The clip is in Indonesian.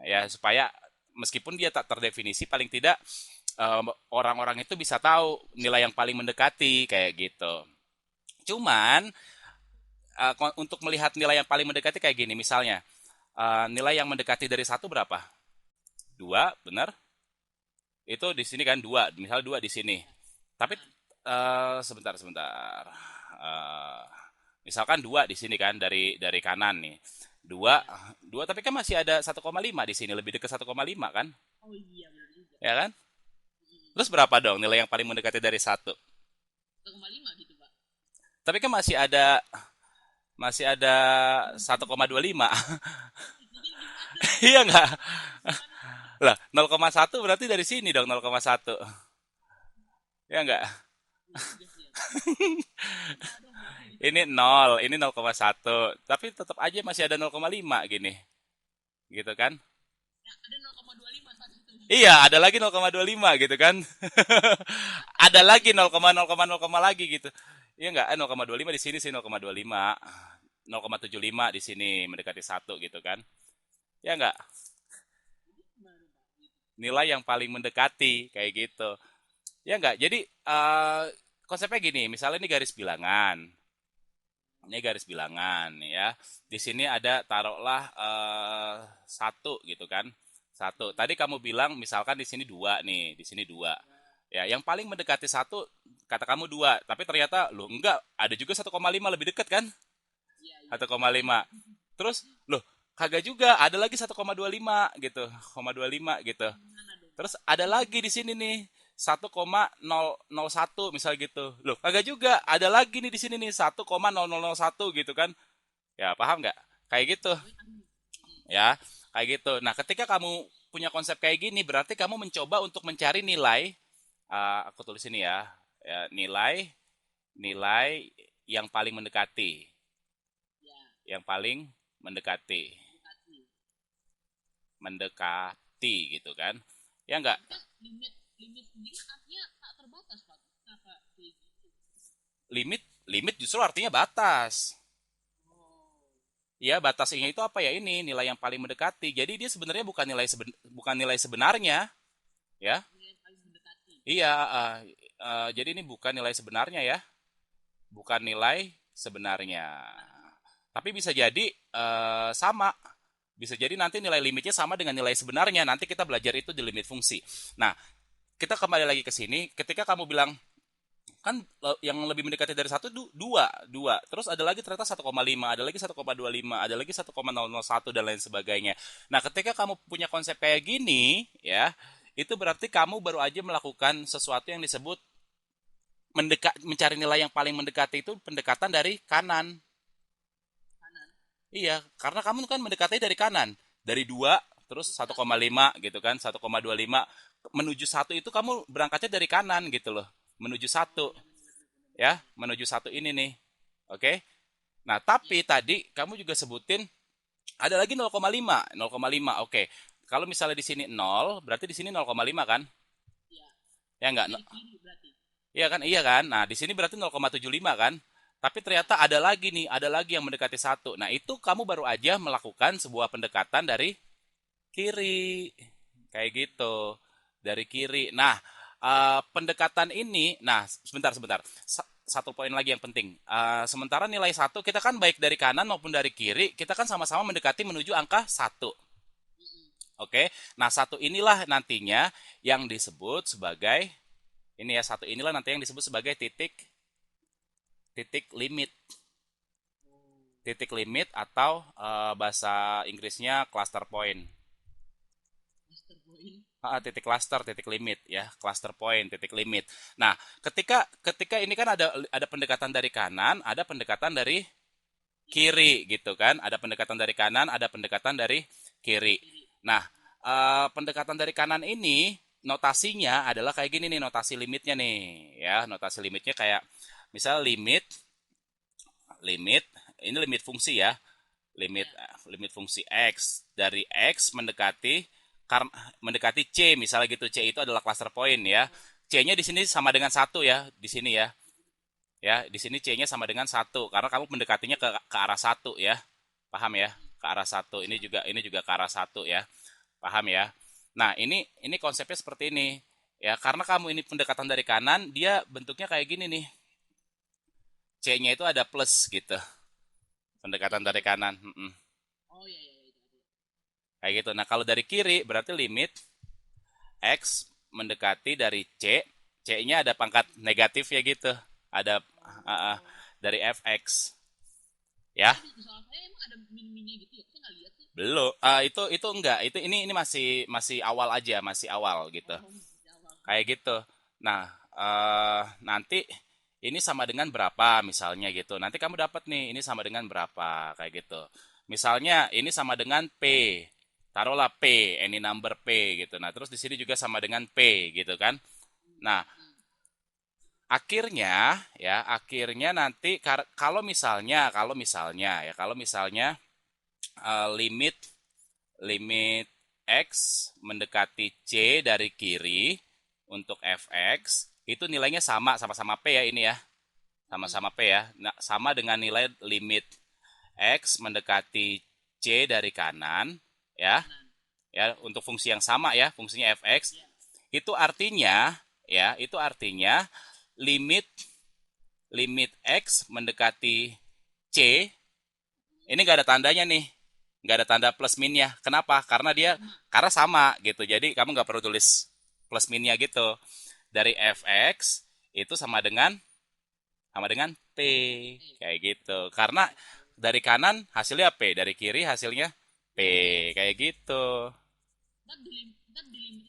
ya, supaya meskipun dia tak terdefinisi, paling tidak orang-orang itu bisa tahu nilai yang paling mendekati kayak gitu. Cuman untuk melihat nilai yang paling mendekati kayak gini, misalnya nilai yang mendekati dari satu berapa? Dua, benar? Itu di sini kan dua, misal dua di sini. Tapi sebentar. Eh, Misalkan dua di sini kan dari kanan nih. Dua, Ya. dua tapi kan masih ada 1,5 di sini, lebih dekat 1,5 kan? Oh iya benar juga. Ya kan? Mm-mm. Terus berapa dong nilai yang paling mendekati dari satu? 1,5 gitu pak. Tapi kan masih ada 1,25. Jadi gimana Iya dong? nggak? Gimana tuh pak? Lah, 0,1 berarti dari sini dong 0,1. Ya nggak? Iya juga sih ya pak. Susah dong berarti Ini dihitung. 0, ini 0,1. Tapi tetap aja masih ada 0,5 gini. Gitu kan? Ya ada 0,25 saat itu. Iya, ada lagi 0,25 gitu kan. Ada lagi 0,0,0 lagi gitu. Iya nggak? 0,25 di sini sih 0,25. 0,75 di sini mendekati satu gitu kan. Ya nggak? Jadi gimana pak? Gitu. Nilai yang paling mendekati kayak gitu. Ya nggak? Jadi konsepnya gini, misalnya ini garis bilangan. Ini garis bilangan ya. Di sini ada taruhlah satu gitu kan. Satu. Tadi kamu bilang misalkan di sini dua nih, di sini dua. Ya, Ya, yang paling mendekati satu kata kamu dua, tapi ternyata lo enggak, ada juga 1,5 lebih dekat kan? iya iya. 1,5. Terus loh, kagak juga, ada lagi 1,25 gitu, 0,25 gitu. Gimana dong? Terus ada lagi di sini nih 1,001 misal gitu. Loh, kagak juga, ada lagi nih di sini nih 1,0001 gitu kan. Ya, paham nggak? Kayak gitu. Oh, aduh. Ya, kayak gitu. Nah, ketika kamu punya konsep kayak gini, berarti kamu mencoba untuk mencari nilai. Aku tulis ini ya, nilai nilai yang paling mendekati, Ya, yang paling mendekati, mendekati. mendekati gitu kan? Ya enggak? Tapi kan limit limit sendiri artinya tak terbatas pak. Kenapa kayak gitu? Limit limit justru artinya batas. Oh, Ya, batasnya itu apa ya, ini nilai yang paling mendekati. Jadi dia sebenarnya bukan nilai sebenarnya, ya. ini yang paling mendekati. Iya, jadi ini bukan nilai sebenarnya ya, bukan nilai sebenarnya. Tapi bisa jadi sama. Bisa jadi nanti nilai limitnya sama dengan nilai sebenarnya. Nanti kita belajar itu di limit fungsi. Nah, kita kembali lagi ke sini. Ketika kamu bilang kan yang lebih mendekati dari satu dua, dua. Terus ada lagi ternyata 1,5, ada lagi 1,25, ada lagi 1,001 dan lain sebagainya. Nah, ketika kamu punya konsep kayak gini, ya, itu berarti kamu baru aja melakukan sesuatu yang disebut mencari nilai yang paling mendekati, itu pendekatan dari kanan. Kanan. Iya, karena kamu kan mendekati dari kanan. Dari 2 terus Iya. 1,5 gitu kan, 1,25 menuju satu itu kamu berangkatnya dari kanan gitu loh. Menuju Oh satu iya benar benar. ya, menuju satu ini nih. Oke. Nah, Iya. tapi tadi kamu juga sebutin ada lagi 0,5. 0,5. Oke. Kalau misalnya di sini 0, berarti di sini 0,5 kan? Iya. Ya Itu enggak? dari kiri berarti. Iya kan? Iya kan? Nah, di sini berarti 0,75 kan? Tapi Ya. ternyata ada lagi nih, ada lagi yang mendekati satu. Nah, itu kamu baru aja melakukan sebuah pendekatan dari kiri. Kayak gitu. Dari kiri. Nah, pendekatan ini, nah sebentar. Satu poin lagi yang penting. Sementara nilai satu kita kan baik dari kanan maupun dari kiri, kita kan sama-sama mendekati menuju angka satu. Mm-mm. Oke. Nah, satu inilah nantinya yang disebut sebagai, ini ya, satu inilah nanti yang disebut sebagai titik titik limit. Oh, Titik limit atau bahasa Inggrisnya cluster point. master point. Titik cluster, titik limit ya, cluster point, titik limit. Nah, ketika ini kan ada pendekatan dari kanan, ada pendekatan dari Kiri. kiri gitu kan, ada pendekatan dari kanan, ada pendekatan dari kiri. Kiri. Nah, pendekatan dari kanan ini notasinya adalah kayak gini nih, notasi limitnya nih ya, notasi limitnya kayak misal limit limit ini limit fungsi ya, limit Ya. limit fungsi x dari x mendekati c, misalnya gitu. C itu adalah cluster point ya. Oh, C-nya di sini sama dengan satu ya, di sini ya. Ya, di sini C-nya sama dengan satu karena kamu mendekatinya ke arah satu ya. Paham ya? mm. Ke arah satu. Ini Bisa. juga ke arah satu ya. Paham ya? Nah, ini konsepnya seperti ini. Ya, karena kamu ini pendekatan dari kanan, dia bentuknya kayak gini nih. C-nya itu ada plus gitu. Pendekatan C-nya dari ada plus. kanan. Oh iya iya iya, itu ada. Kayak gitu. Nah, kalau dari kiri berarti limit X mendekati dari C. C-nya ada pangkat negatif ya gitu. Ada Oh. dari fx. Tapi Ya, di soal saya emang ada min-minnya gitu ya. Saya nggak lihat sih. belum. Itu enggak. Ini masih masih awal aja, masih awal gitu. Oh, di awal. Kayak gitu. Nah, nanti ini sama dengan berapa misalnya gitu. Nanti kamu dapat nih ini sama dengan berapa kayak gitu. Misalnya ini sama dengan P. Taruhlah P, any number P gitu. Nah, terus di sini juga sama dengan P gitu kan. Nah, Hmm. akhirnya nanti kalau misalnya limit limit X mendekati C dari kiri untuk fx itu nilainya sama-sama P ya ini ya. Hmm. Sama-sama P ya. Nah, sama dengan nilai limit X mendekati C dari kanan ya. Kanan. Ya, untuk fungsi yang sama ya, fungsinya fx. Iya. Itu artinya limit limit X mendekati C ini nggak ada tandanya nih, nggak ada tanda plus minnya. Kenapa? Karena Karena dia sama. karena sama gitu. Jadi kamu nggak perlu tulis plus minnya gitu. Dari fx itu sama dengan p Eh. kayak gitu. Karena dari kanan hasilnya p, dari kiri hasilnya p kayak gitu. Ntar di limit